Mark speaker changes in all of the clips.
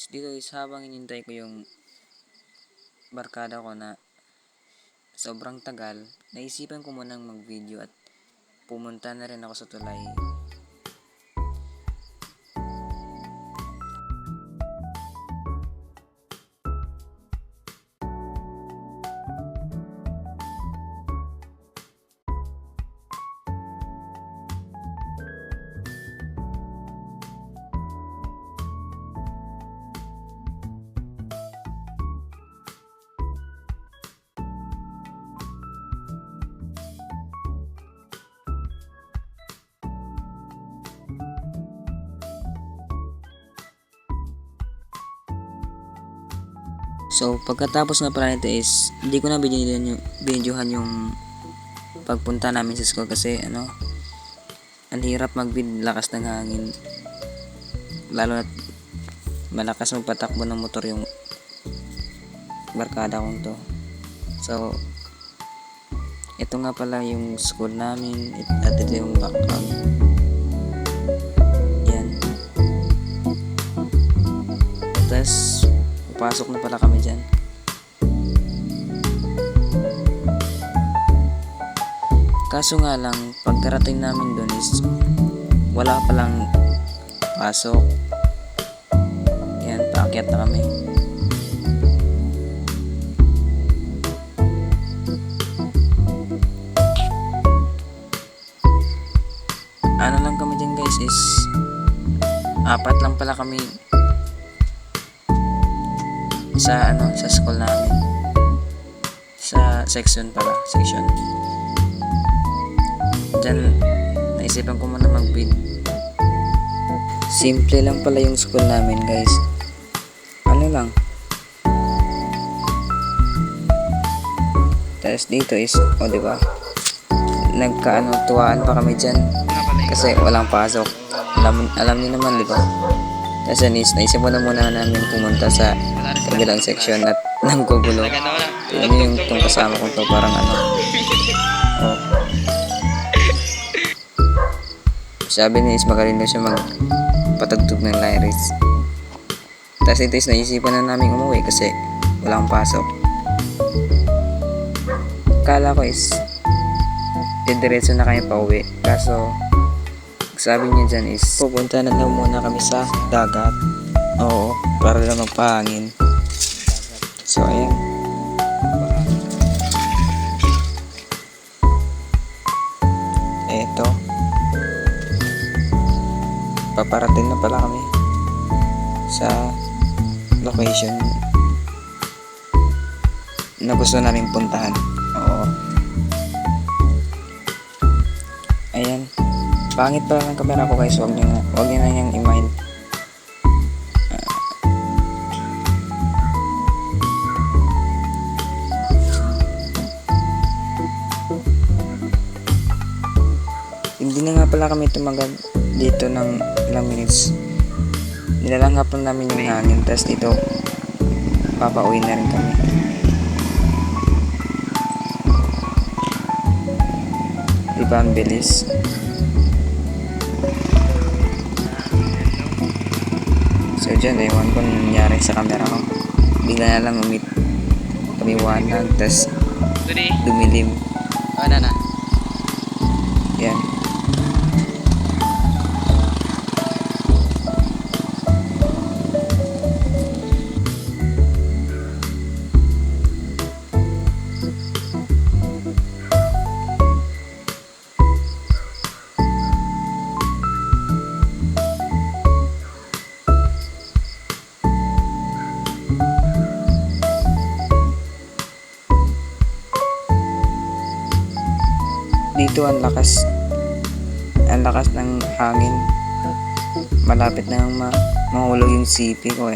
Speaker 1: guys, dito is habang inintay ko yung barkada ko na sobrang tagal, naisipan ko munang mag-video at pumunta na rin ako sa tulay. So, pagkatapos nga pala nito is, hindi ko na videohan yung pagpunta namin sa school kasi ang hirap lakas ng hangin. Lalo na malakas magpatakbo ng motor yung barkada kong to. So, ito nga pala yung school namin at ito yung background. Yan. Tapos, pasok na pala kami dyan. Kaso nga lang, pagkarating namin doon is wala palang pasok. Yan, paakyat na kami. Ano lang kami dyan guys is 4 lang pala kami sa school namin, sa section. Diyan naisipan ko muna mag-bid. Simple lang pala yung school namin guys, lang. Tapos dito is diba, tuwaan pa kami dyan kasi walang pasok. Alam niyo naman diba. Tapos naisip mo na muna namin pumunta sa kabilang section at nanggugulo. Tignan niyo yung itong kasama ko to, parang sabi niya is magaling daw siya magpatugtog ng lyrics. Tapos ito is naisipan na namin umuwi kasi walang pasok. Kala ko is diretso na kami pa uwi, kaso sabi niya dyan is pupunta na daw muna kami sa dagat. Oo, para lang magpahangin. So ayan, eto, paparating na pala kami sa location na gusto namin puntahan. Oo, ayan. Pangit pala ng camera ko guys, wag niyo na niyang i-mind. Hindi na nga pala kami tumagal dito ng ilang minutes. Nilalanghap lang namin yung hangin, tapos dito papauwi na rin kami. Diba ang bilis? So dyan, ewan ko nangyari sa camera ko. Bigla na lang kamiwanag, tas dumilim. Na. Yan. Dito ang lakas ng hangin. Malapit na mahulog yung sipi ko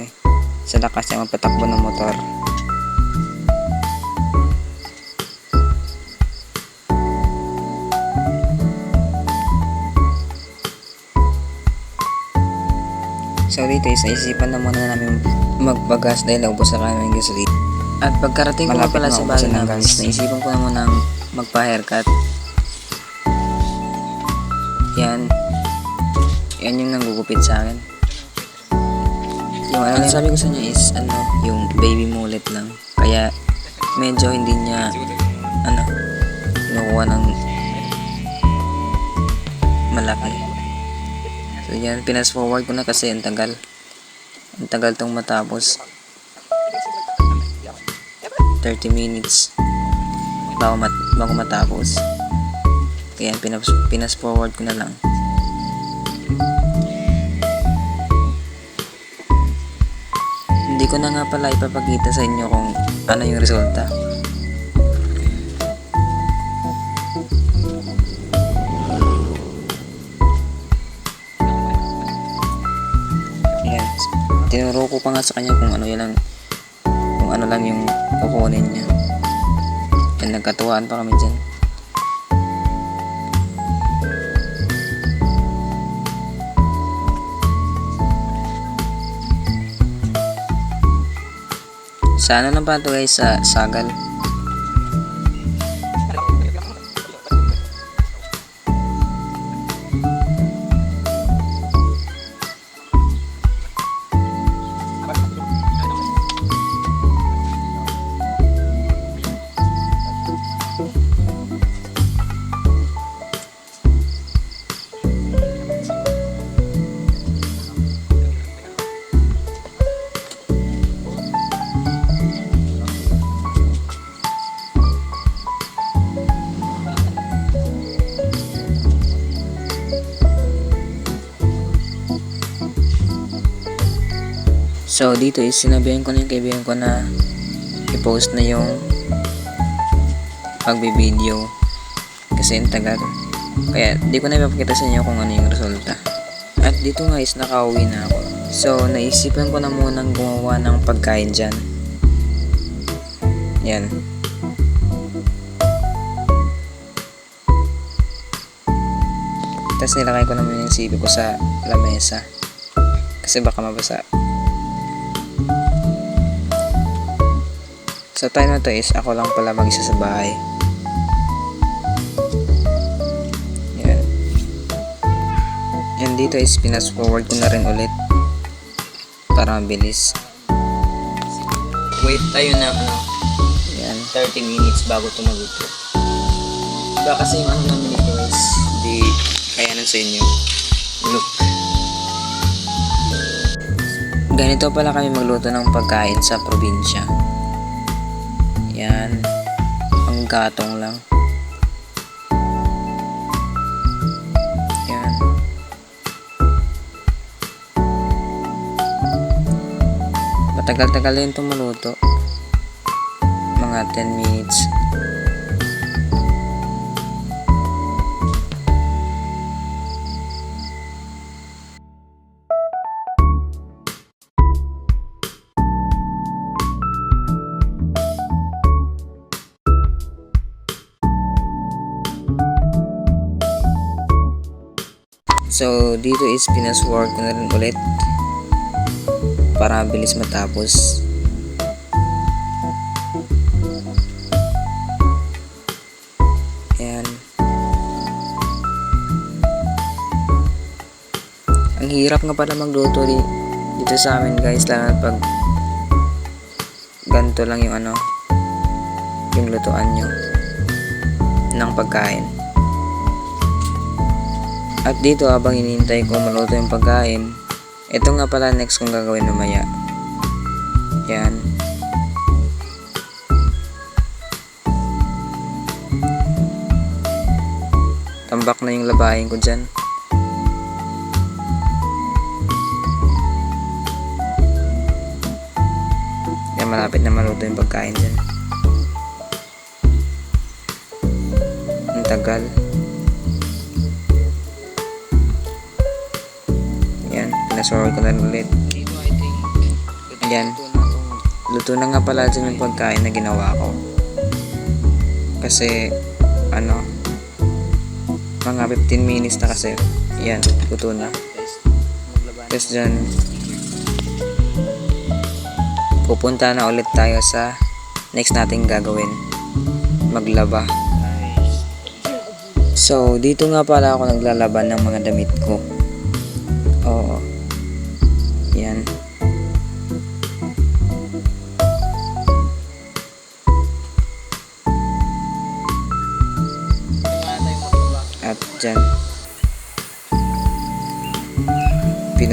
Speaker 1: sa lakas niya magpatakbo ng motor. So dito is naisipan na muna namin magpagas dahil naubos na kami ng gasoline. At pagkarating ko pala sa bahay namin, naisipan ko na muna magpa-haircut. Yan yung nanggugupit sa akin. Yung ano lang sabi ko sa niya is ano, yung baby mullet lang. Kaya medyo hindi niya ano, kinukuha ng malaki. So yan, pinas forward ko na kasi ang tagal. Ang tagal tong matapos. 30 minutes bago matapos. Kaya pinas forward ko na lang. Hindi ko na nga pala ipapakita sa inyo kung ano yung resulta. Ayan. Tinuro ko pa nga sa kanya kung ano lang yung kukunin niya. Yan, nagkatuwaan pa kami dyan. Sa ano lang pa ito guys, sa sagal. So dito is sinabihan ko na yung kaibigan ko na i-post na yung pagbi-video kasi ang tagal. Kaya di ko na ipapakita sa inyo kung ano yung resulta. At dito nga is nakauwi na ako. So naisipan ko na munang gumawa ng pagkain dyan. Yan. Tapos nilagay ko naman yung sibi ko sa lamesa kasi baka mabasa. Sa time na to is ako lang pala mag-isa sa bahay. Yan. And dito is pinas forward ko na rin ulit para mabilis. Wait tayo na yan, 30 minutes bago tumaluto. Diba kasi yung ano namin ito is di kaya nun sa inyo. Look. Ganito pala kami magluto ng pagkain sa probinsya. Yan, ang gatong lang. Yan. Matagal-tagal din itong maluto. Mga 10 minutes. So dito is pinasword ko na rin ulit para mabilis matapos. Ayan. Ang hirap nga pala magluto dito sa amin guys, lalo na pag ganito lang yung yung lutuan nyo ng pagkain. At dito habang hinihintay ko maluto yung pagkain, ito nga pala next kong gagawin mamaya. Yan. Tambak na yung labahin ko dyan. Yan, malapit na maluto yung pagkain dyan. Ang tagal. Nasorry ko na ulit. Yan. Luto na nga pala dyan yung pagkain na ginawa ko. Kasi, mga 15 minutes na kasi. Yan, luto na. Tapos dyan, pupunta na ulit tayo sa next nating gagawin. Maglaba. So, dito nga pala ako naglalaban ng mga damit ko. Oo. Yan.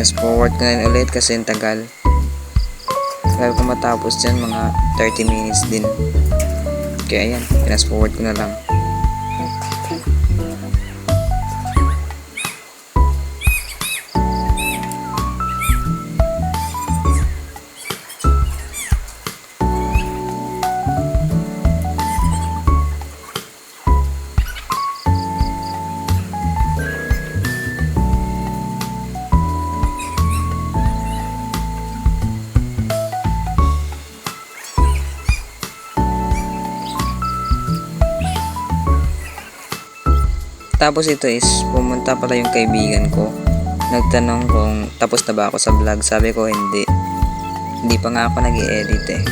Speaker 1: Fast forward ko na ulit kasi ang tagal. Tagal ko matapos dyan, mga 30 minutes din. Kaya yan, fast forward ko na lang. Tapos ito is, pumunta pala yung kaibigan ko. Nagtanong kung tapos na ba ako sa vlog. Sabi ko hindi. Hindi pa nga ako nag-i-edit eh.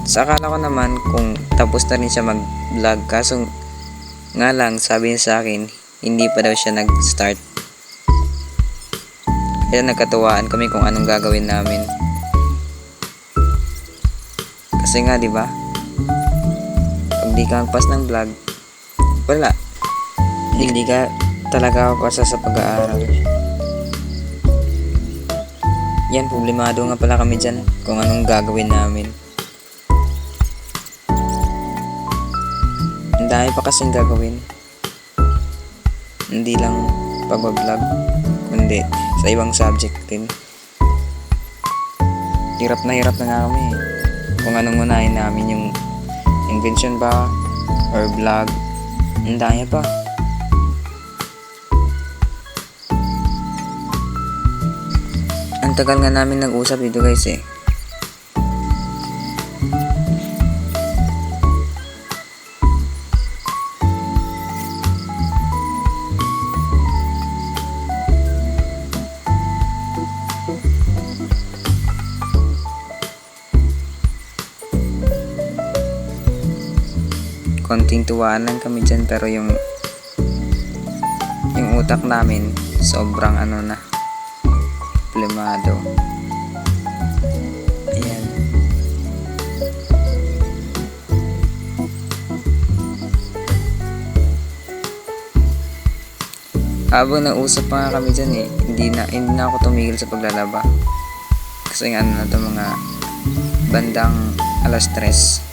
Speaker 1: Sa akala ko naman kung tapos na rin siya mag-vlog. Kaso nga lang, sabi niya sa akin, hindi pa daw siya nag-start. Kaya nagkatuwaan kami kung anong gagawin namin. Kasi nga, di ba? Pag di ka magpas ng vlog, wala. Hindi ka talaga ako kasi sa pag-aaral. Yan, problemado nga pala kami dyan kung anong gagawin namin. Ang dami pa kasing gagawin. Hindi lang pag-vlog, kundi sa ibang subject din. Hirap na nga kami eh. Kung anong unahin namin, yung invention ba or vlog. Ang dami pa. Ang tagal nga namin nag-usap dito guys eh. Konting tuwaan lang kami dyan pero yung utak namin sobrang ano na, problemado. Ayan. Habang nausap pa nga kami dyan eh, hindi na ako tumigil sa paglalaba. Kasi nga ano na to, mga bandang 3:00.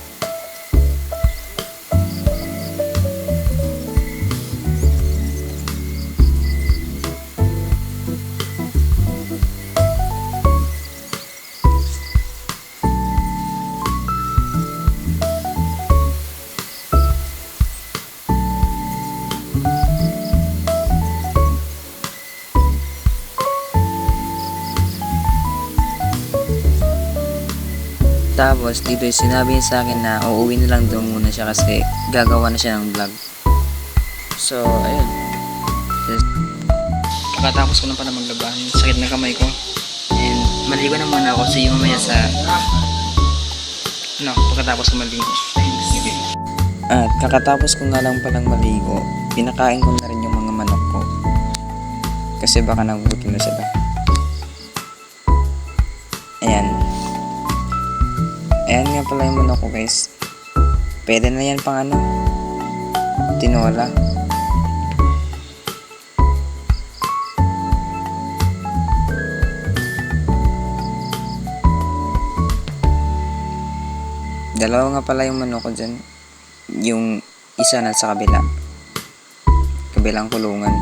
Speaker 1: Tapos dito sinabi niya sa akin na uuwi na lang daw muna siya kasi gagawa na siya ng vlog. So ayun, kakatapos ko na pala maglaban, sakit na kamay ko and maligo na muna ako. See you mamaya sa pagkatapos ko maligo. At kakatapos ko nga lang palang maligo, pinakain ko na rin yung mga manok ko kasi baka nagugutom na sila. Ayan nga pala yung manok ko guys. Pwede na yan pang tinola. Dalawa nga pala yung manok ko dyan. Yung isa na sa kabilang kulungan.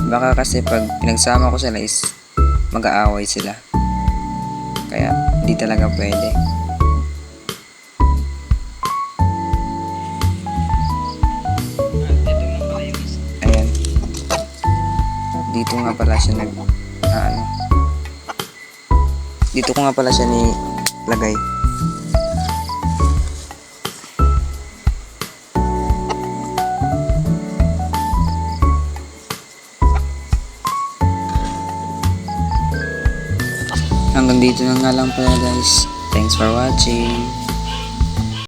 Speaker 1: Baka kasi pag pinagsama ko sila is mag-aaway sila. Kaya di talaga pwede. Ayan. Dito nga pala siya dito ko nga pala siya nilagay. Hanggang dito na nga lang pala guys. Thanks for watching.